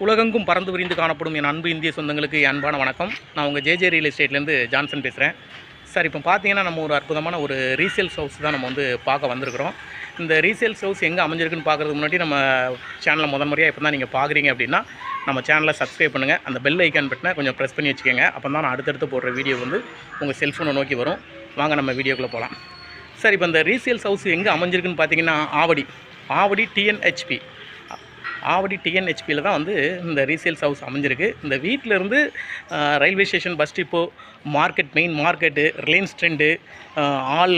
உலகெங்கும் பறந்து விரிந்து காணப்படும் என் அன்பு இந்திய சொந்தங்களுக்கு என் அன்பான வணக்கம். நான் உங்கள் ஜேஜே ரியல் எஸ்டேட்லேருந்து ஜான்சன் பேசுகிறேன். சார், இப்போ பார்த்தீங்கன்னா நம்ம ஒரு அற்புதமான ஒரு ரீசேல்ஸ் ஹவுஸ் தான் நம்ம வந்து பார்க்க வந்திருக்கிறோம். இந்த ரீசேல்ஸ் ஹவுஸ் எங்கே அமைஞ்சிருக்குன்னு பார்க்குறதுக்கு முன்னாடி நம்ம சேனலை முறையாக இப்போ தான் நீங்கள் பார்க்குறீங்க அப்படின்னா நம்ம சேனலை சப்ஸ்கிரைப் பண்ணுங்கள். அந்த பெல் ஐக்கான் பட்டனை கொஞ்சம் ப்ரெஸ் பண்ணி வச்சுக்கோங்க. அப்போ தான் நான் அடுத்தடுத்து போடுற வீடியோ வந்து உங்கள் செல்ஃபோனை நோக்கி வரும். வாங்க நம்ம வீடியோக்குள்ளே போகலாம். சார், இப்போ இந்த ரீசேல்ஸ் ஹவுஸ் எங்கே அமைஞ்சிருக்குன்னு பார்த்தீங்கன்னா ஆவடி டிஎன்ஹெச்பியில் தான் வந்து இந்த ரீசேல்ஸ் ஹவுஸ் அமைஞ்சிருக்கு. இந்த வீட்டிலேருந்து railway station, bus depot, main market, Reliance trend, all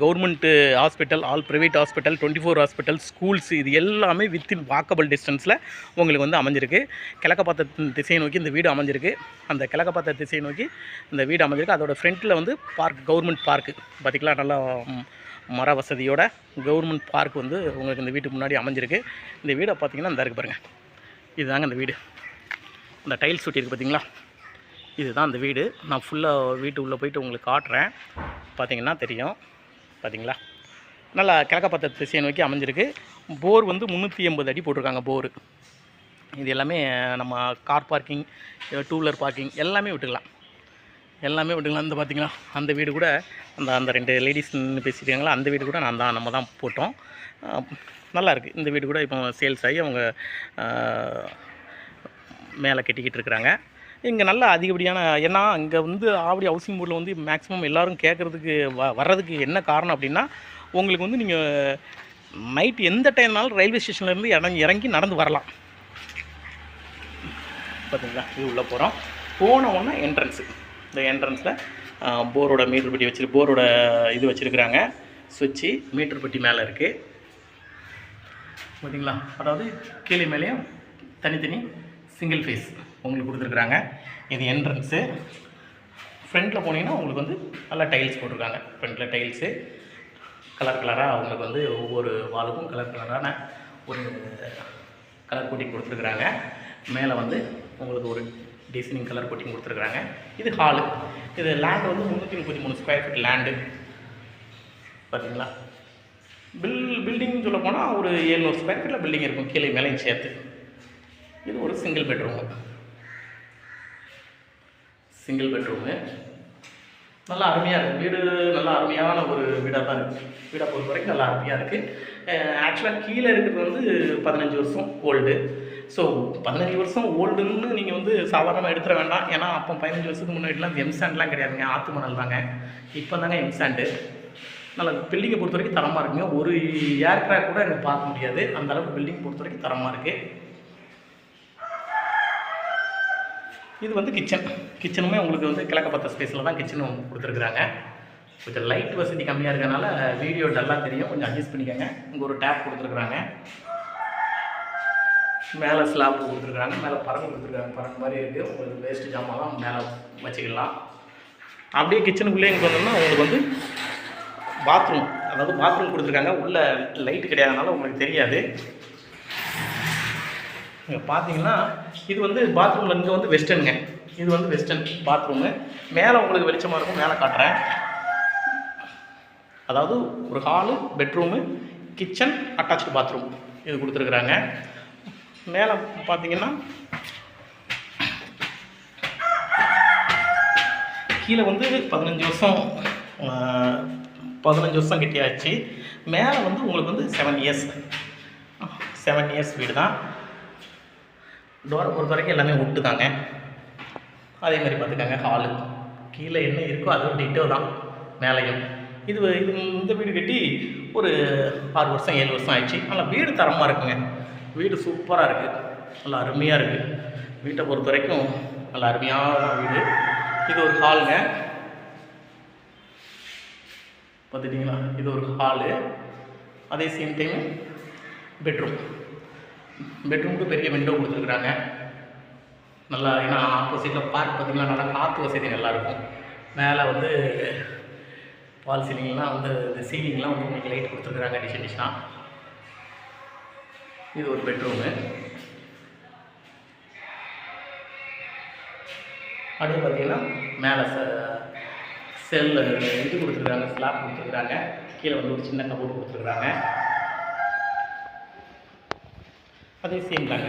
government hospital, all private hospital, 24 hospital, schools, இது எல்லாமே வித்தின் வாக்கபிள் டிஸ்டன்ஸில் உங்களுக்கு வந்து அமைஞ்சிருக்கு. கிழக்க பார்த்த திசையை நோக்கி இந்த வீடு அமைஞ்சிருக்கு. அந்த கிழக்க பார்த்த திசையை நோக்கி இந்த வீடு அமைஞ்சிருக்கு. அதோட ஃப்ரண்ட்டில் வந்து கவர்மெண்ட் பார்க்கு பார்த்திங்களா, நல்லா மர வசதியோட கவர்மெண்ட் பார்க் வந்து உங்களுக்கு இந்த வீட்டுக்கு முன்னாடி அமைஞ்சிருக்கு. இந்த வீடை பார்த்திங்கன்னா இந்த இருக்குது பாருங்கள், இதுதாங்க இந்த வீடு. இந்த டைல்ஸ் ஒட்டியிருக்கு பார்த்திங்களா, இதுதான் அந்த வீடு. நான் ஃபுல்லாக வீட்டு உள்ளே போயிட்டு உங்களுக்கு காட்டுறேன், பார்த்திங்கன்னா தெரியும். பார்த்திங்களா, நல்லா கிழக்க பார்த்த திசையை நோக்கி அமைஞ்சிருக்கு. போர் வந்து 380 அடி போட்டிருக்காங்க போரு. இது எல்லாமே நம்ம கார் பார்க்கிங், 2 வீலர் பார்க்கிங் எல்லாமே விட்டுக்கலாம். இந்த பார்த்திங்களா, அந்த வீடு கூட அந்த 2 லேடிஸ் பேசியிருக்காங்களா, அந்த வீடு கூட நம்ம தான் போட்டோம். நல்லாயிருக்கு. இந்த வீடு கூட இப்போ சேல்ஸ் ஆகி அவங்க மேலே கட்டிக்கிட்டு இருக்கிறாங்க. இங்கே நல்லா அதிகப்படியான, ஏன்னா இங்கே வந்து ஆவடி ஹவுசிங் போர்டில் வந்து மேக்ஸிமம் எல்லோரும் கேட்குறதுக்கு வர்றதுக்கு என்ன காரணம் அப்படின்னா, உங்களுக்கு வந்து நீங்கள் நைட் எந்த டைம்னாலும் ரயில்வே ஸ்டேஷன்லேருந்து இறங்கி நடந்து வரலாம். பார்த்திங்களா, இது உள்ளே போகிறோம். போன உடனே என்ட்ரன்ஸு, இந்த என்ட்ரன்ஸில் போரோட மீட்டர் பெட்டி போரோட இது வச்சுருக்குறாங்க. சுவிட்சு மீட்டர் பெட்டி மேலே இருக்குது பார்த்திங்களா. அதாவது கீழே மேலேயும் தனித்தனி சிங்கிள் ஃபேஸ் உங்களுக்கு கொடுத்துருக்குறாங்க. இது என்ட்ரன்ஸு. ஃப்ரண்ட்டில் போனீங்கன்னா உங்களுக்கு வந்து நல்லா டைல்ஸ் போட்டிருக்காங்க. ஃப்ரண்ட்டில் டைல்ஸு கலராக அவங்களுக்கு வந்து ஒவ்வொரு வாலுக்கும் கலரான ஒரு கலர் கோட்டிங் கொடுத்துருக்குறாங்க. மேலே வந்து உங்களுக்கு ஒரு டிசைனிங் கலர் கோட்டிங் கொடுத்துருக்குறாங்க. இது ஹாலு. இது லேண்டு வந்து 333 ஸ்கொயர் ஃபீட் லேண்டு பார்த்தீங்களா. பில்டிங்னு சொல்ல போனால் ஒரு 700 ஸ்கொயர் ஃபீட்டில் பில்டிங் இருக்கும், கீழே மேலேயும் சேர்த்து. இது ஒரு சிங்கிள் பெட்ரூமு. நல்லா அருமையாக இருக்குது வீடு. நல்லா அருமையான ஒரு வீடாக தான் இருக்குது. வீடை பொறுத்த வரைக்கும் நல்லா அருமையாக இருக்குது. ஆக்சுவலாக கீழே இருக்கிறது வந்து 15 வருஷம் ஓல்டு. ஸோ 15 வருஷம் ஓல்டுன்னு நீங்கள் வந்து சாதாரணமாக எடுத்துட வேண்டாம். ஏன்னா அப்போ 15 வருஷத்துக்கு முன்னாடிலாம் எம்சாண்ட்லாம் கிடையாதுங்க, ஆற்று மணல் தாங்க. இப்போ தாங்க எம்சாண்டு. நல்லா பில்டிங்கை பொறுத்த வரைக்கும் தரமாக இருக்குங்க. ஒரு ஏர் கிராக் கூட எனக்கு பார்க்க முடியாது, அந்தளவுக்கு பில்டிங் பொறுத்த வரைக்கும் தரமாக இருக்குது. இது வந்து கிச்சனுமே உங்களுக்கு வந்து கிழக்க பார்த்த ஸ்பேஸில் தான் கிச்சனும் கொடுத்துருக்குறாங்க. கொஞ்சம் லைட் வசதி கம்மியாக இருக்கிறனால வீடியோ டல்லாக தெரியும், கொஞ்சம் அட்ஜஸ்ட் பண்ணிக்கோங்க. இங்கே ஒரு டேப் கொடுத்துருக்குறாங்க. மேலே ஸ்லாப் கொடுத்துருக்குறாங்க. மேலே பறந்து கொடுத்துருக்காங்க. பறந்து மாதிரி இருக்குது. உங்களுக்கு வேஸ்ட்டு ஜாமான்லாம் மேலே வச்சுக்கலாம். அப்படியே கிச்சனுக்குள்ளே இங்கே வந்தோம்னா உங்களுக்கு வந்து பாத்ரூம் கொடுத்துருக்காங்க. உள்ளே லைட்டு கிடையாதனால உங்களுக்கு தெரியாது. இங்கே பார்த்தீங்கன்னா இது வந்து பாத்ரூமில் இங்கே வந்து வெஸ்டர்னுங்க. இது வந்து வெஸ்டர்ன் பாத்ரூமு. மேலே உங்களுக்கு வெளிச்சமாக இருக்கும், மேலே காட்டுறேன். அதாவது ஒரு hall, bedroom, kitchen, attach bathroom இது கொடுத்துருக்குறாங்க. மேலே பார்த்தீங்கன்னா கீழே வந்து 15 வருஷம் கட்டியாச்சு. மேலே வந்து உங்களுக்கு வந்து 7 இயர்ஸ் வீடு தான். டோரை பொறுத்த வரைக்கும் எல்லாமே விட்டு தாங்க. அதே மாதிரி பார்த்துக்காங்க. ஹாலு கீழே என்ன இருக்கோ அது டிட்டோ தான் மேலேயும். இந்த வீடு கட்டி ஒரு 6 வருஷம் 7 வருஷம் ஆயிடுச்சு. நல்லா வீடு தரமாக இருக்குங்க. வீடு சூப்பராக இருக்குது, நல்லா அருமையாக இருக்குது. வீட்டை பொறுத்த வரைக்கும் நல்லா அருமையான வீடு. இது ஒரு ஹாலுங்க, பார்த்துட்டிங்களா. இது ஒரு ஹாலு. அதே சேம் டைம் பெட்ரூமுக்கு பெரிய விண்டோ கொடுத்துருக்குறாங்க. நல்லா, ஏன்னா ஆப்போசிட்டில் பார்க் பார்த்திங்கன்னா நல்லா காற்று வசதி நல்லாயிருக்கும். மேலே வந்து வால் சீலிங்லாம் வந்து இந்த சீலிங்லாம் வந்து உங்களுக்கு லைட் கொடுத்துருக்குறாங்க டிசைனாக. இது ஒரு பெட்ரூமு. அடுத்து பார்த்திங்கன்னா மேலே செல்லு இது கொடுத்துருக்குறாங்க, ஸ்லாப் கொடுத்துருக்குறாங்க. கீழே வந்து ஒரு சின்ன கபோர்டு கொடுத்துருக்குறாங்க. அதே சேம் தாங்க.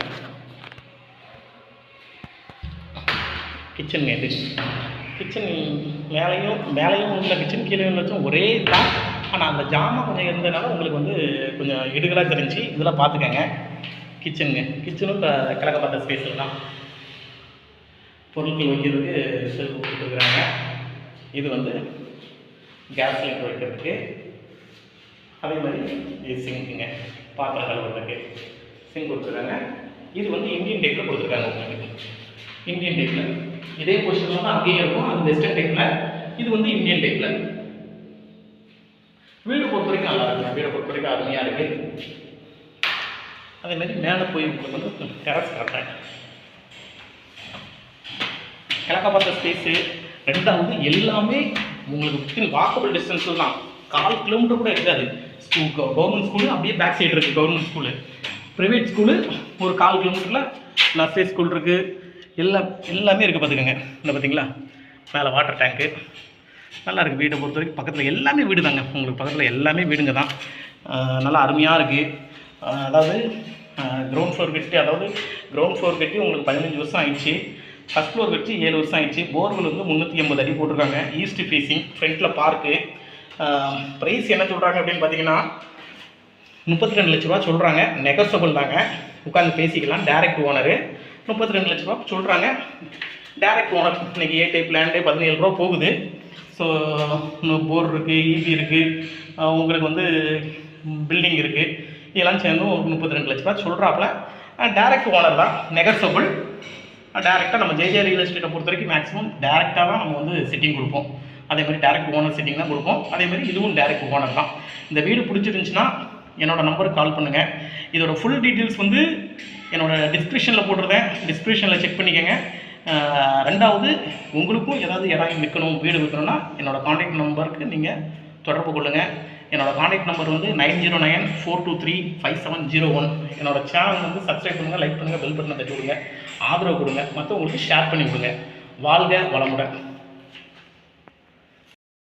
கிச்சனுங்க இது. கிச்சன் மேலேயும் உள்ள கிச்சன் கீழே வச்சும் ஒரே தான். ஆனால் அந்த ஜாமான் கொஞ்சம் இருந்ததுனால உங்களுக்கு வந்து கொஞ்சம் இடுகலாக தெரிஞ்சு இதெல்லாம் பார்த்துக்கங்க. கிச்சனுங்க, கிச்சனும் இந்த கிழக்க பார்த்த ஸ்பேஸில் தான் பொருட்கள் வைக்கிறதுக்கு செல்ஃப் கொடுத்துருக்குறாங்க. இது வந்து கேஸ் சிலிண்டர் வைக்கிறதுக்கு. அதே மாதிரி இது சிங்க்குங்க, பாத்திரம் கழுவுறதுக்கு சிங்க் கொடுத்துருக்காங்க. இது வந்து இந்தியன் டைப்பில் கொடுத்துருக்காங்க. உங்களுக்கு இந்தியன் டைப்பில் இதே பொசிஷனில் தான் அங்கேயும் இருக்கும். அது வெஸ்டர்ன் டைப்பில், இது வந்து இந்தியன் டைப்பில். வீடு பொறுத்த வரைக்கும் நல்லா இருக்குங்க. வீடை பொறுத்த வரைக்கும் அருமையாக இருக்குது. அதே மாதிரி மேலே போய் உங்களுக்கு வந்து டெரஸ் காட்டுறேன். கிழக்க பார்த்த ஸ்பேஸு. ரெண்டாவது எல்லாமே உங்களுக்கு வித்தின் வாக்கபிள் டிஸ்டன்ஸில் தான். 1/4 கிலோமீட்டர் கூட இருக்காது. கவர்மெண்ட் ஸ்கூலு அப்படியே பேக் சைடு இருக்குது. கவர்மெண்ட் ஸ்கூலு, ப்ரைவேட் ஸ்கூலு ஒரு 1/4 கிலோமீட்டரில் நர்சரி ஸ்கூல் இருக்குது. எல்லாமே இருக்குது பார்த்துக்கோங்க. இந்த பார்த்தீங்களா மேலே வாட்டர் டேங்க்கு நல்லா இருக்குது. வீடை பொறுத்த வரைக்கும் பக்கத்தில் எல்லாமே வீடு தாங்க. உங்களுக்கு பக்கத்தில் எல்லாமே வீடுங்க தான். நல்லா அருமையாக இருக்குது. அதாவது கிரவுண்ட் ஃப்ளோர் கட்டி உங்களுக்கு 15 வருஷம் ஆயிடுச்சு. ஃபஸ்ட் ஃப்ளோர் கட்டி 7 வருஷம் ஆயிடுச்சு. போர்வெல் வந்து 380 அடி போட்டிருக்காங்க. ஈஸ்ட் ஃபேஸிங், ஃப்ரண்ட்டில் பார்க்கு. ப்ரைஸ் என்ன சொல்கிறாங்க அப்படின்னு பார்த்தீங்கன்னா 32 லட்ச ரூபா சொல்கிறாங்க. நெகோசபிள் தாங்க, உட்காந்து பேசிக்கலாம். டேரக்ட் ஓனரு 32 லட்ச ரூபா சொல்கிறாங்க. Direct owner. இன்றைக்கி ஏ டைப் லேண்டே 17 ரூபா போகுது. ஸோ போர் இருக்குது, ஈபி இருக்குது, உங்களுக்கு வந்து பில்டிங் இருக்குது. இதெல்லாம் சேர்ந்து ஒரு 32 லட்ச ரூபா சொல்கிறாப்புல. டேரக்ட் ஓனர் தான், நெகோசபிள். டேரெக்டாக நம்ம ஜேஜே ரியல் எஸ்டேட்டை பொறுத்த வரைக்கும் மேக்ஸிமம் டேரெக்டாக தான் நம்ம வந்து சிட்டிங் கொடுப்போம். அதே மாதிரி டேரக்ட் ஓனர் சிட்டிங் தான் கொடுப்போம். அதே மாதிரி இதுவும் டேரக்ட் ஓனர் தான். இந்த வீடு பிடிச்சிருந்துச்சுன்னா என்னோடய நம்பருக்கு கால் பண்ணுங்கள். இதோட ஃபுல் டீட்டெயில்ஸ் வந்து என்னோடய டிஸ்கிரிப்ஷனில் போட்டிருந்தேன். டிஸ்கிரிப்ஷனில் செக் பண்ணிக்கோங்க. ரெண்டாவது உங்களுக்கும் ஏதாவது இடம் விற்கணும், வீடு விற்கணும்னா என்னோடய காண்டாக்ட் நம்பருக்கு நீங்கள் தொடர்பு கொள்ளுங்கள். என்னோடய காண்டாக்ட் நம்பர் வந்து 9094235701. என்னோடய சேனல் வந்து சப்ஸ்கிரைப் பண்ணுங்கள், லைக் பண்ணுங்கள், பெல் பட்டனை தட்டி விடுங்க, ஆதரவு கொடுங்க, மற்றவங்களுக்கு ஷேர் பண்ணி விடுங்க. வாழ்க வளமுடன்.